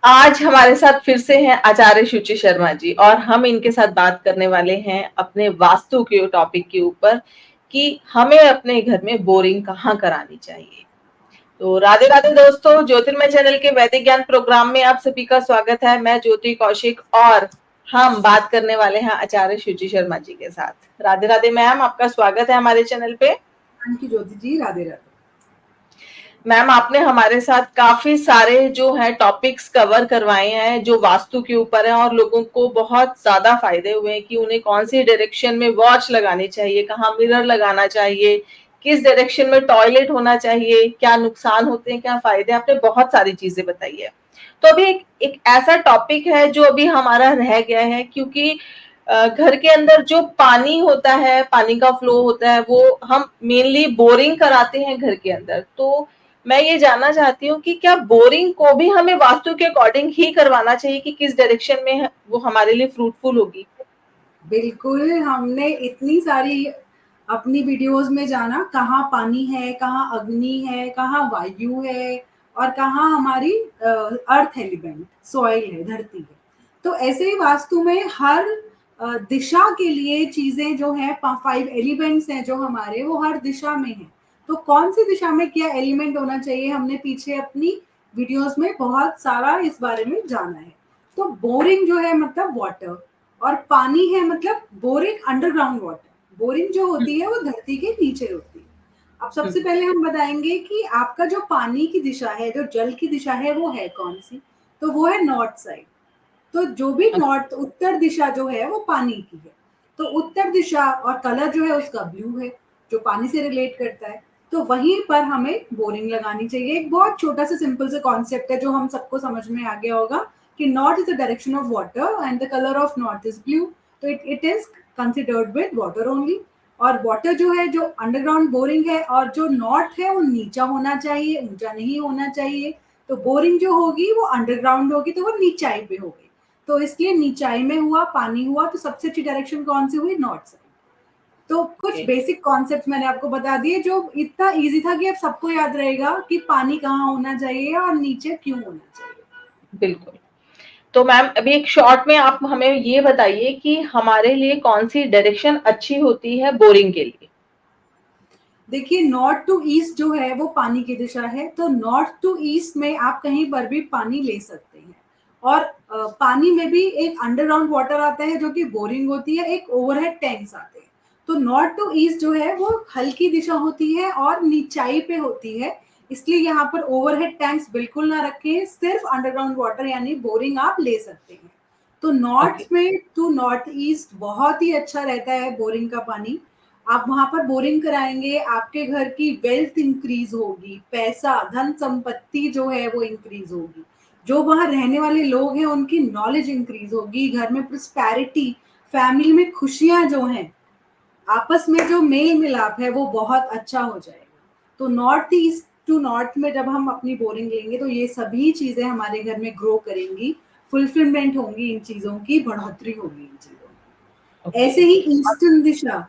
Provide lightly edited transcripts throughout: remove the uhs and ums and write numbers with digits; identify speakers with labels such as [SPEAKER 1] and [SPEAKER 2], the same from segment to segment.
[SPEAKER 1] आज हमारे साथ फिर से हैं आचार्य शुचि शर्मा जी और हम इनके साथ बात करने वाले हैं अपने वास्तु के टॉपिक के ऊपर कि हमें अपने घर में बोरिंग कहाँ करानी चाहिए। तो राधे राधे दोस्तों, ज्योतिर्मय चैनल के वैदिक ज्ञान प्रोग्राम में आप सभी का स्वागत है। मैं ज्योति कौशिक और हम बात करने वाले हैं आचार्य शुचि शर्मा जी के साथ। राधे राधे मैम, आपका स्वागत है हमारे चैनल पे।
[SPEAKER 2] Thank you Jyoti ji, Radhe Radhe.
[SPEAKER 1] Ma'am, आपने हमारे साथ काफी सारे जो है टॉपिक्स कवर करवाए हैं जो वास्तु के ऊपर है और लोगों को बहुत ज्यादा फायदे हुए हैं कि उन्हें कौन सी डायरेक्शन में वॉच लगानी चाहिए, कहाँ मिरर लगाना चाहिए, किस डायरेक्शन में टॉयलेट होना चाहिए, क्या नुकसान होते हैं, क्या फायदे। आपने बहुत सारी चीजें बताई है। तो अभी एक ऐसा टॉपिक है जो अभी हमारा रह गया है, क्योंकि घर के अंदर जो पानी होता है, पानी का फ्लो होता है, वो हम मेनली बोरिंग कराते हैं घर के अंदर। तो मैं ये जानना चाहती हूँ कि क्या बोरिंग को भी हमें वास्तु के अकॉर्डिंग ही करवाना चाहिए कि किस डायरेक्शन में वो हमारे लिए फ्रूटफुल होगी।
[SPEAKER 2] बिल्कुल, हमने इतनी सारी अपनी वीडियोस में जाना कहाँ पानी है, कहाँ अग्नि है, कहाँ वायु है और कहाँ हमारी अर्थ एलिमेंट सॉइल है, धरती है। तो ऐसे ही वास्तु में हर दिशा के लिए चीजें जो है 5 एलिमेंट्स हैं जो हमारे, वो हर दिशा में है। तो कौन सी दिशा में क्या एलिमेंट होना चाहिए, हमने पीछे अपनी वीडियोस में बहुत सारा इस बारे में जाना है। तो बोरिंग जो है मतलब वाटर, और पानी है मतलब बोरिंग अंडरग्राउंड वाटर। बोरिंग जो होती है वो धरती के नीचे होती है। अब सबसे पहले हम बताएंगे कि आपका जो पानी की दिशा है, जो जल की दिशा है, वो है कौन सी। तो वो है नॉर्थ साइड। तो जो भी नॉर्थ उत्तर दिशा जो है वो पानी की है। तो उत्तर दिशा और कलर जो है उसका ब्लू है, जो पानी से रिलेट करता है। तो वहीं पर हमें बोरिंग लगानी चाहिए। एक बहुत छोटा सा सिंपल सा कॉन्सेप्ट है जो हम सबको समझ में आ गया होगा कि north is the direction of water and the colour of north is blue. तो it is considered with water only. और वाटर जो है, जो अंडरग्राउंड बोरिंग है, और जो नॉर्थ है वो नीचा होना चाहिए, ऊंचा नहीं होना चाहिए। तो बोरिंग जो होगी वो अंडरग्राउंड होगी, तो वो नीचाई पे होगी। तो इसलिए नीचाई में हुआ, पानी हुआ, तो सबसे अच्छी डायरेक्शन कौन सी हुई, नॉर्थ साइड। तो कुछ बेसिक कॉन्सेप्ट मैंने आपको बता दिए जो इतना इजी था कि अब सबको याद रहेगा कि पानी कहाँ होना चाहिए और नीचे क्यों होना चाहिए।
[SPEAKER 1] बिल्कुल। तो मैम, अभी एक शॉर्ट में आप हमें ये बताइए कि हमारे लिए कौन सी डायरेक्शन अच्छी होती है बोरिंग के लिए।
[SPEAKER 2] देखिए, नॉर्थ टू ईस्ट जो है वो पानी की दिशा है। तो नॉर्थ टू ईस्ट में आप कहीं पर भी पानी ले सकते हैं। और पानी में भी एक अंडरग्राउंड वाटर आता है जो कि बोरिंग होती है, एक ओवरहेड टैंक्स आते हैं। तो नॉर्थ टू ईस्ट जो है वो हल्की दिशा होती है और नीचाई पे होती है। इसलिए यहाँ पर ओवरहेड टैंक्स बिल्कुल ना रखें, सिर्फ अंडरग्राउंड वाटर यानी बोरिंग आप ले सकते हैं। तो
[SPEAKER 1] ओके।
[SPEAKER 2] नॉर्थ में टू नॉर्थ ईस्ट बहुत ही अच्छा रहता है बोरिंग का पानी। आप वहां पर बोरिंग कराएंगे, आपके घर की वेल्थ इंक्रीज होगी, पैसा धन संपत्ति जो है वो इंक्रीज होगी। जो वहां रहने वाले लोग हैं उनकी नॉलेज इंक्रीज होगी, घर में प्रोस्पैरिटी, फैमिली में खुशियां जो हैं, आपस में जो मेल मिलाप है वो बहुत अच्छा हो जाएगा। तो नॉर्थ ईस्ट टू नॉर्थ में जब हम अपनी बोरिंग लेंगे तो ये सभी चीजें हमारे घर में ग्रो करेंगी, फुलफिलमेंट होंगी, इन चीजों की बढ़ोतरी होगी इन चीजों में।
[SPEAKER 1] ओके।
[SPEAKER 2] ऐसे ही ईस्टर्न दिशा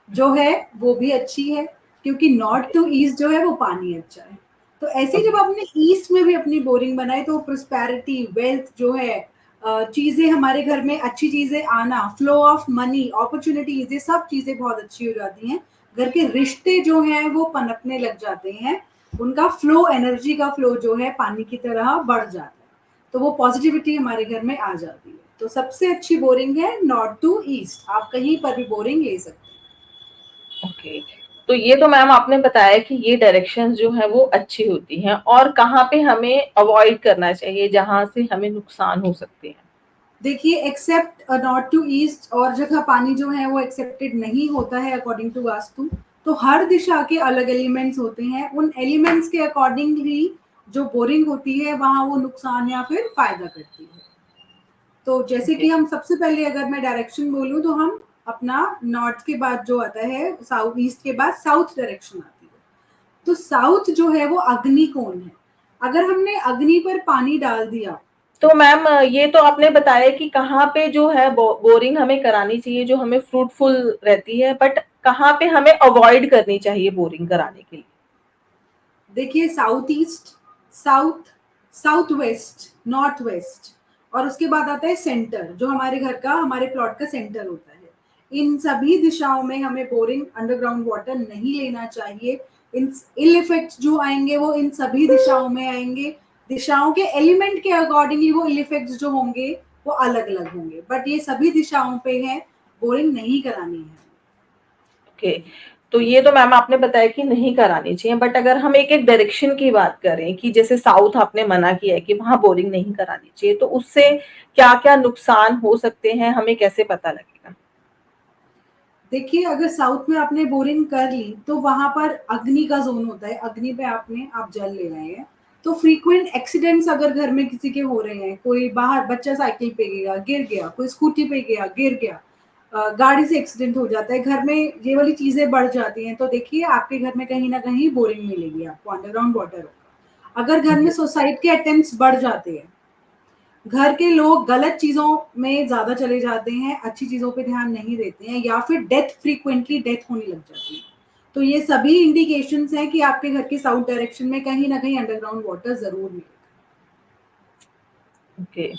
[SPEAKER 2] जो है वो भी अच्छी है, क्योंकि नॉर्थ टू ईस्ट जो है वो पानी अच्छा है। तो ऐसे ही जब
[SPEAKER 1] ओके।
[SPEAKER 2] आपने ईस्ट में भी अपनी बोरिंग बनाई तो प्रोस्पैरिटी, वेल्थ जो है, चीजें हमारे घर में, अच्छी चीजें आना, फ्लो ऑफ मनी, अपॉर्चुनिटीज, ये सब चीजें बहुत अच्छी हो जाती हैं। घर के रिश्ते जो हैं वो पनपने लग जाते हैं, उनका फ्लो, एनर्जी का फ्लो जो है पानी की तरह बढ़ जाता है। तो वो पॉजिटिविटी हमारे घर में आ जाती है। तो सबसे अच्छी बोरिंग है नॉर्थ टू ईस्ट, आप कहीं पर भी बोरिंग ले सकते हैं।
[SPEAKER 1] ओके। तो ये तो मैम आपने बताया कि ये डायरेक्शंस जो है वो अच्छी होती हैं, और कहाँ पे हमें अवॉइड करना चाहिए जहां से हमें नुकसान हो सकते हैं।
[SPEAKER 2] देखिए, एक्सेप्ट नॉर्थ टू ईस्ट और जगह पानी जो है वो एक्सेप्टेड नहीं होता है अकॉर्डिंग टू वास्तु। तो हर दिशा के अलग एलिमेंट्स होते हैं, उन एलिमेंट्स के अकॉर्डिंगली जो बोरिंग होती है वहां वो नुकसान या फिर फायदा करती है। तो जैसे
[SPEAKER 1] ओके।
[SPEAKER 2] कि हम सबसे पहले अगर मैं डायरेक्शन बोलूं तो हम अपना नॉर्थ के बाद जो आता है, साउथ ईस्ट के बाद साउथ डायरेक्शन आती है। तो साउथ जो है वो अग्नि कोण है। अगर हमने अग्नि पर पानी डाल दिया,
[SPEAKER 1] तो मैम, ये तो आपने बताया कि कहाँ पे जो है बोरिंग हमें करानी चाहिए जो हमें फ्रूटफुल रहती है, बट कहाँ पे हमें अवॉइड करनी चाहिए बोरिंग कराने के लिए।
[SPEAKER 2] देखिए, south east, south, south west, north west, और उसके बाद आता है सेंटर, जो हमारे घर का, हमारे प्लॉट का सेंटर होता है। इन सभी दिशाओं में हमें बोरिंग अंडरग्राउंड वाटर नहीं लेना चाहिए। इन इल इफेक्ट्स जो आएंगे वो इन सभी दिशाओं में आएंगे। दिशाओं के एलिमेंट के अकॉर्डिंगली वो इल इफेक्ट्स जो होंगे वो अलग अलग होंगे, बट ये सभी दिशाओं पे है, बोरिंग नहीं करानी है।
[SPEAKER 1] ओके, तो ये तो मैम आपने बताया कि नहीं करानी चाहिए, बट अगर हम एक एक डायरेक्शन की बात करें कि जैसे साउथ आपने मना किया है कि वहां बोरिंग नहीं करानी चाहिए, तो उससे क्या क्या नुकसान हो सकते हैं, हमें कैसे पता लगेगा?
[SPEAKER 2] देखिए, अगर साउथ में आपने बोरिंग कर ली तो वहां पर अग्नि का जोन होता है, अग्नि पे आप जल ले रहे हैं, तो फ्रीक्वेंट एक्सीडेंट्स अगर घर में किसी के हो रहे हैं, कोई बाहर बच्चा साइकिल पे गया गिर गया, कोई स्कूटी पे गया गिर गया, गाड़ी से एक्सीडेंट हो जाता है, घर में ये वाली चीजें बढ़ जाती हैं, तो देखिए आपके घर में कहीं ना कहीं बोरिंग मिलेगी, आपको अंडरग्राउंड वाटर होगा। अगर घर में सुसाइड के अटेम्प्ट्स बढ़ जाते हैं, घर के लोग गलत चीजों में ज्यादा चले जाते हैं, अच्छी चीजों पे ध्यान नहीं देते हैं, या फिर डेथ होने लग जाती है, तो ये सभी इंडिकेशंस हैं कि आपके घर के साउथ डायरेक्शन में कहीं ना कहीं अंडरग्राउंड वाटर जरूर मिलेगा।
[SPEAKER 1] ओके,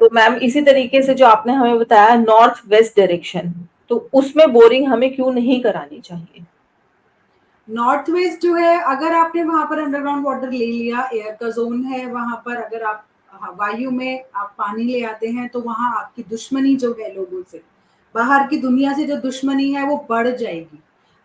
[SPEAKER 1] तो मैम इसी तरीके से जो आपने हमें बताया नॉर्थ वेस्ट डायरेक्शन, तो उसमें बोरिंग हमें क्यों नहीं करानी चाहिए?
[SPEAKER 2] नॉर्थ वेस्ट जो है, अगर आपने वहां पर अंडरग्राउंड वाटर ले लिया, एयर का जोन है वहां पर, अगर आप वायु में आप पानी ले आते हैं, तो वहां आपकी दुश्मनी जो है लोगों से, बाहर की दुनिया से जो दुश्मनी है वो बढ़ जाएगी।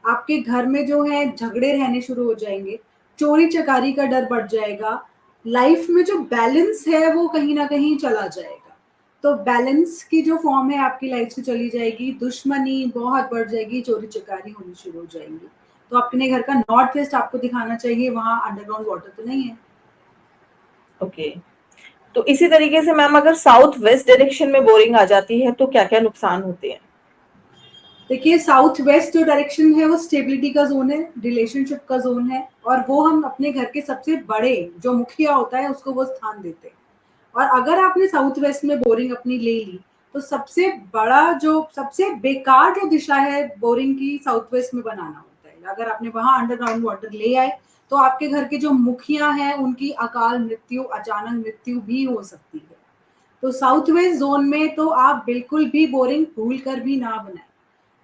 [SPEAKER 2] आपके घर में जो है झगड़े रहने शुरू हो जाएंगे, चोरी चकारी का डर बढ़ जाएगा, लाइफ में जो बैलेंस है वो कहीं ना कहीं चला जाएगा। तो बैलेंस की जो फॉर्म है आपकी लाइफ से चली जाएगी, दुश्मनी बहुत बढ़ जाएगी, चोरी चकारी होनी शुरू हो जाएंगी। तो अपने घर का नॉर्थ वेस्ट आपको दिखाना चाहिए, वहां अंडरग्राउंड वाटर तो नहीं है।
[SPEAKER 1] ओके, तो इसी तरीके से मैम अगर साउथ वेस्ट डायरेक्शन में बोरिंग आ जाती है तो क्या क्या नुकसान होते हैं?
[SPEAKER 2] देखिए, साउथ वेस्ट जो डायरेक्शन है वो स्टेबिलिटी का जोन है, रिलेशनशिप का जोन है, और वो हम अपने घर के सबसे बड़े जो मुखिया होता है उसको वो स्थान देते हैं। और अगर आपने साउथ वेस्ट में बोरिंग अपनी ले ली, तो सबसे बड़ा जो सबसे बेकार जो दिशा है बोरिंग की, साउथ वेस्ट में बनाना होता है। अगर आपने वहां अंडरग्राउंड वाटर ले आए, तो आपके घर के जो मुखिया हैं उनकी अकाल मृत्यु, अचानक मृत्यु भी हो सकती है। तो साउथ वेस्ट जोन में तो आप बिल्कुल भी बोरिंग भूल कर भी ना बनाए।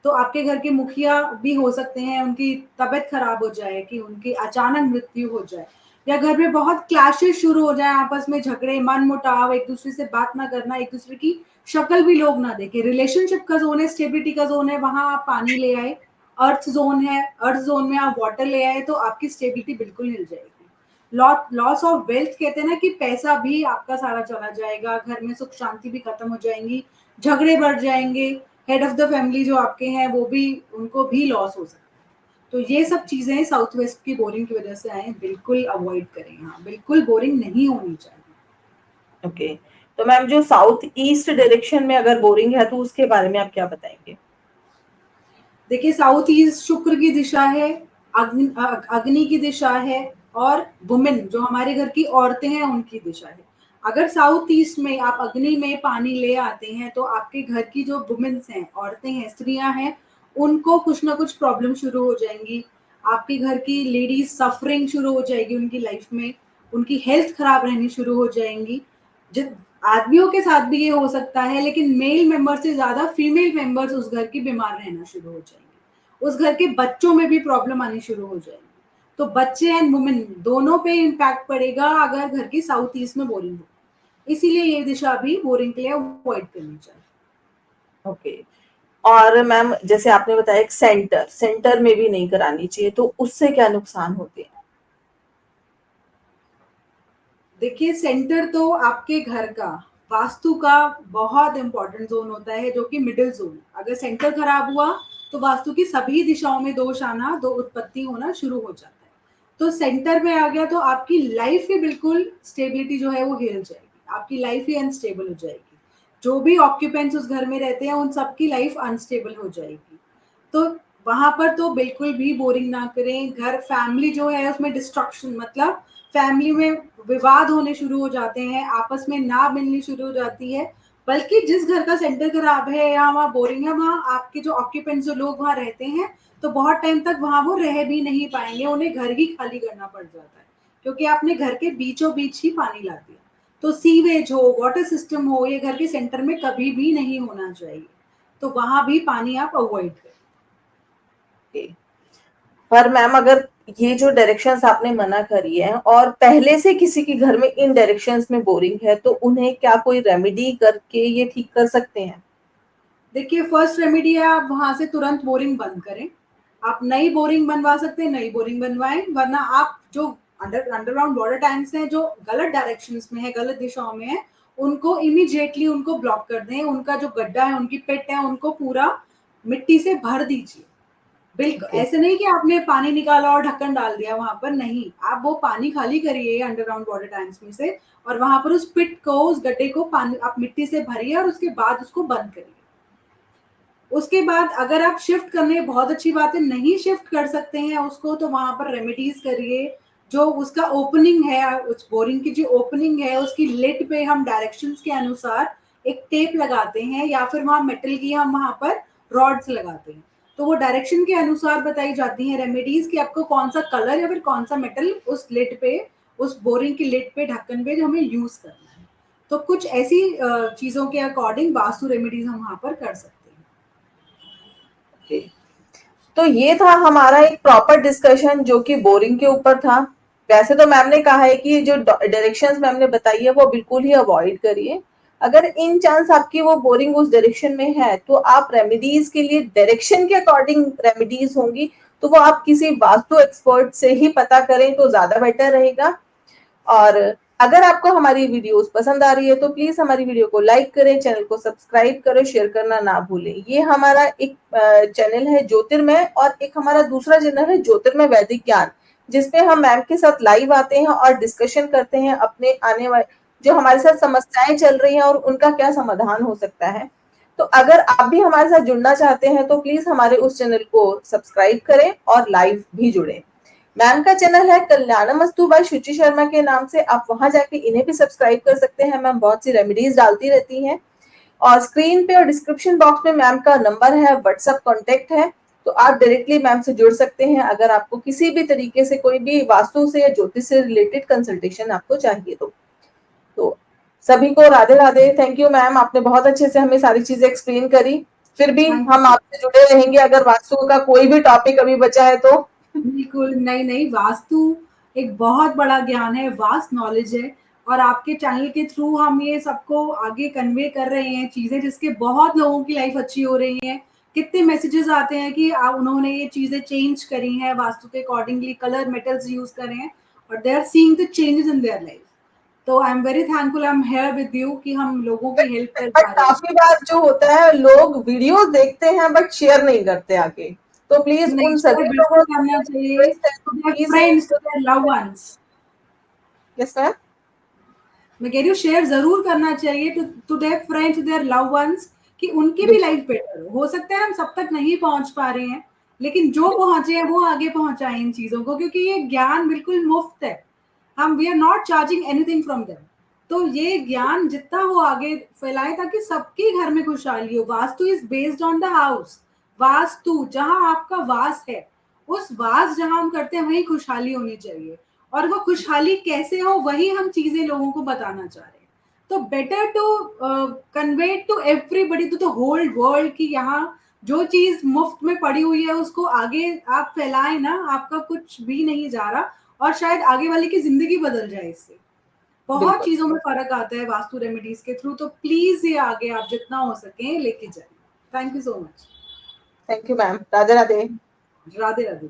[SPEAKER 2] तो आपके घर के मुखिया भी हो सकते हैं उनकी तबीयत खराब हो जाए, कि उनकी अचानक मृत्यु हो जाए, या घर में बहुत क्लैशेस शुरू हो जाए, आपस में झगड़े, मन मुटाव, एक दूसरे से बात ना करना, एक दूसरे की शक्ल भी लोग ना देखे। रिलेशनशिप का जोन है, स्टेबिलिटी का जोन है, वहां आप पानी ले आए, अर्थ जोन है, अर्थ जोन में आप वाटर ले आए, तो आपकी स्टेबिलिटी बिल्कुल हिल जाएगी। लॉस ऑफ वेल्थ कहते हैं ना, कि पैसा भी आपका सारा चला जाएगा, घर में सुख शांति भी खत्म हो जाएंगी, झगड़े बढ़ जाएंगे, हेड ऑफ द फैमिली जो आपके हैं वो भी, उनको भी लॉस हो सकता है। तो ये सब चीजें साउथ वेस्ट की बोरिंग की वजह से आए, बिल्कुल अवॉइड करें, यहाँ बिल्कुल बोरिंग नहीं होनी चाहिए।
[SPEAKER 1] ओके, तो मैम जो साउथ ईस्ट डायरेक्शन में अगर बोरिंग है तो उसके बारे में आप क्या बताएंगे?
[SPEAKER 2] देखिए, साउथ ईस्ट शुक्र की दिशा है, अग्नि की दिशा है, और वुमेन जो हमारे घर की औरतें हैं उनकी दिशा है। अगर साउथ ईस्ट में आप अग्नि में पानी ले आते हैं, तो आपके घर की जो वुमेन्स हैं, औरतें हैं, स्त्रियां हैं, उनको कुछ ना कुछ प्रॉब्लम शुरू हो जाएंगी। आपके घर की लेडीज सफरिंग शुरू हो जाएगी उनकी लाइफ में, उनकी हेल्थ खराब रहनी शुरू हो जाएंगी। जिन आदमियों के साथ भी ये हो सकता है, लेकिन मेल मेंबर से ज्यादा फीमेल मेंबर्स उस घर की बीमार रहना शुरू हो जाएंगे, उस घर के बच्चों में भी प्रॉब्लम आनी शुरू हो जाएगी। तो बच्चे एंड वुमेन दोनों पे इम्पैक्ट पड़ेगा अगर घर की साउथ ईस्ट में बोरिंग हो। इसीलिए ये दिशा भी बोरिंग के लिए अवॉइड करनी चाहिए।
[SPEAKER 1] ओके, और मैम जैसे आपने बताया सेंटर सेंटर में भी नहीं करानी चाहिए, तो उससे क्या नुकसान होते हैं?
[SPEAKER 2] देखिए, सेंटर तो आपके घर का वास्तु का बहुत इंपॉर्टेंट जोन होता है, जो कि मिडिल जोन। अगर सेंटर खराब हुआ तो वास्तु की सभी दिशाओं में दोष आना, दो उत्पत्ति होना शुरू हो जाता है। तो सेंटर में आ गया तो आपकी लाइफ ही बिल्कुल, स्टेबिलिटी जो है वो हिल जाएगी, आपकी लाइफ ही अनस्टेबल हो जाएगी। जो भी ऑक्यूपेंट्स उस घर में रहते हैं उन सबकी लाइफ अनस्टेबल हो जाएगी। तो वहां पर तो बिल्कुल भी बोरिंग ना करें। घर फैमिली जो है उसमें डिस्ट्रक्शन, मतलब फैमिली में विवाद होने शुरू हो जाते हैं, आपस में ना मिलनी शुरू हो जाती है। बल्कि जिस घर का सेंटर खराब है या वहाँ बोरिंग है, वहाँ आपके जो ऑक्यूपेंट्स जो लोग वहाँ रहते हैं, तो बहुत टाइम तक वहाँ वो रह भी नहीं पाएंगे, उन्हें घर ही खाली करना पड़ जाता है। क्योंकि आपने घर के बीचों बीच ही पानी ला दिया। तो सीवेज हो, वाटर सिस्टम हो, ये घर के सेंटर में कभी भी नहीं होना चाहिए, तो वहां भी पानी आप अवॉइड करें।
[SPEAKER 1] पर मैम अगर ये जो डायरेक्शंस आपने मना करी है और पहले से किसी के घर में इन डायरेक्शंस में बोरिंग है, तो उन्हें क्या कोई रेमेडी करके ये ठीक कर सकते हैं?
[SPEAKER 2] देखिए, फर्स्ट रेमेडी है आप वहां से तुरंत बोरिंग बंद करें। आप नई बोरिंग बनवा सकते हैं, नई बोरिंग बनवाएं, वरना आप जो अंडरग्राउंड वाटर टैंक्स हैं जो गलत डायरेक्शंस में है, गलत दिशाओं में है, उनको इमीडिएटली उनको ब्लॉक कर दें। उनका जो गड्ढा है, उनकी पिट है, उनको पूरा मिट्टी से भर दीजिए। बिल्कुल
[SPEAKER 1] ओके।
[SPEAKER 2] ऐसे नहीं कि आपने पानी निकाला और ढक्कन डाल दिया वहां पर, नहीं, आप वो पानी खाली करिए अंडरग्राउंड वाटर टैंक्स में से, और वहां पर उस पिट को, उस गड्ढे को पानी आप मिट्टी से भरिए और उसके बाद उसको बंद करिए। उसके बाद अगर आप शिफ्ट करने, बहुत अच्छी बात है, नहीं शिफ्ट कर सकते हैं उसको, तो वहां पर रेमेडीज करिए। जो उसका ओपनिंग है, उस बोरिंग की जो ओपनिंग है, उसकी लिड पे हम डायरेक्शंस के अनुसार एक टेप लगाते हैं, या फिर वहां मेटल की हम वहां पर रॉड्स लगाते हैं। तो वो डायरेक्शन के अनुसार बताई जाती है रेमेडीज कि आपको कौन सा कलर या फिर कौन सा मेटल उस लिड पे, उस बोरिंग की लिड पे, ढक्कन पे हमें यूज करना है। तो कुछ ऐसी चीजों के अकॉर्डिंग वास्तु रेमेडीज हम वहां पर कर सकते हैं।
[SPEAKER 1] ओके। तो ये था हमारा एक प्रॉपर डिस्कशन जो कि बोरिंग के ऊपर था। वैसे तो मैम ने कहा है कि जो डायरेक्शंस मैम ने बताई है वो बिल्कुल ही अवॉइड करिए। अगर इन चांस आपकी वो बोरिंग उस डायरेक्शन में है, तो आप रेमेडीज के लिए डायरेक्शन के अकॉर्डिंग रेमेडीज होंगी, तो वो आप किसी वास्तु एक्सपर्ट से ही पता करें तो ज्यादा बेटर रहेगा। और अगर आपको हमारी वीडियोस पसंद आ रही है तो प्लीज हमारी वीडियो को लाइक करें, चैनल को सब्सक्राइब करें, शेयर करना ना भूलें। ये हमारा एक चैनल है ज्योतिर्मय, और एक हमारा दूसरा चैनल है ज्योतिर्मय वैदिक ज्ञान, जिसपे हम मैम के साथ लाइव आते हैं और डिस्कशन करते हैं अपने आने वाले जो हमारे साथ समस्याएं चल रही हैं और उनका क्या समाधान हो सकता है। तो अगर आप भी हमारे साथ जुड़ना चाहते हैं तो प्लीज हमारे उस चैनल को सब्सक्राइब करें और लाइव भी जुड़े। मैम का चैनल है कल्याणमस्तु बाय शुचि शर्मा के नाम से, आप वहां जाके इन्हें भी सब्सक्राइब कर सकते हैं। मैम बहुत सी रेमेडीज डालती रहती हैं। और स्क्रीन पे और डिस्क्रिप्शन बॉक्स में मैम का नंबर है, व्हाट्सएप कॉन्टेक्ट है, तो आप डायरेक्टली मैम से जुड़ सकते हैं अगर आपको किसी भी तरीके से कोई भी वास्तु से या ज्योतिष से रिलेटेड कंसल्टेशन आपको चाहिए तो सभी को Radhe Radhe. Thank you ma'am, आपने बहुत अच्छे से हमें सारी चीजें एक्सप्लेन करी। फिर भी
[SPEAKER 2] थैंक
[SPEAKER 1] हम
[SPEAKER 2] यू।
[SPEAKER 1] आपसे जुड़े रहेंगे अगर वास्तु का कोई भी टॉपिक अभी बचा है तो।
[SPEAKER 2] बिल्कुल, नहीं, नहीं, वास्तु एक बहुत बड़ा ज्ञान है, वास्ट नॉलेज है, और आपके चैनल के थ्रू हम ये सबको आगे कन्वे कर रहे हैं चीज़ें, जिसके बहुत लोगों की लाइफ अच्छी हो रही है। कितने मैसेजेस आते हैं कि उन्होंने ये चीज़ें चेंज करी हैं, वास्तु के अकॉर्डिंगली कलर मेटल्स यूज़ करे हैं, और they are seeing the changes in their life. तो I am very thankful, I am here with you कि हम लोगों की हेल्प कर
[SPEAKER 1] बट
[SPEAKER 2] पा रहे हैं।
[SPEAKER 1] काफी बार जो होता है लोग वीडियोस देखते हैं बट शेयर नहीं करते आगे, तो प्लीज
[SPEAKER 2] नहीं,
[SPEAKER 1] उन
[SPEAKER 2] शेयर
[SPEAKER 1] सभी
[SPEAKER 2] बिल्कुल
[SPEAKER 1] लोगों से
[SPEAKER 2] करना चाहिए
[SPEAKER 1] रिक्वेस्ट है
[SPEAKER 2] टू
[SPEAKER 1] तो
[SPEAKER 2] their
[SPEAKER 1] please
[SPEAKER 2] friends, to their loved ones.
[SPEAKER 1] Yes ma'am.
[SPEAKER 2] मैं कह रही हूँ शेयर जरूर करना चाहिए to to their friends, to their love ones, कि उनकी भी लाइफ बेटर हो सकता है हम सब तक नहीं पहुंच पा रहे हैं, लेकिन जो पहुंचे हैं वो आगे पहुंचाएं इन चीजों को, क्योंकि ये ज्ञान बिल्कुल मुफ्त है। हम we are not charging anything from them. तो ये ज्ञान जितना वो आगे फैलाए ताकि सबके घर में खुशहाली हो। Vastu is based on the house. Vastu जहां आपका वास है, उस वास जहां हम करते हैं वही खुशहाली होनी चाहिए, और वो खुशहाली कैसे हो वही हम चीजें लोगों को बताना चाह रहे हैं। तो better to convey to everybody, to the whole world, कि यहाँ जो चीज मुफ्त में पड़ी हुई है उसको आगे आप फैलाएं ना, आपका कुछ भी नहीं जा रहा, और शायद आगे वाले की जिंदगी बदल जाए इससे। बहुत
[SPEAKER 1] बिल्कुल।
[SPEAKER 2] चीजों में फर्क आता है वास्तु रेमेडीज के थ्रू, तो प्लीज ये आगे आप जितना हो सके लेके जाए। Thank you so much.
[SPEAKER 1] Thank you ma'am, Radhe Radhe.
[SPEAKER 2] Radhe Radhe.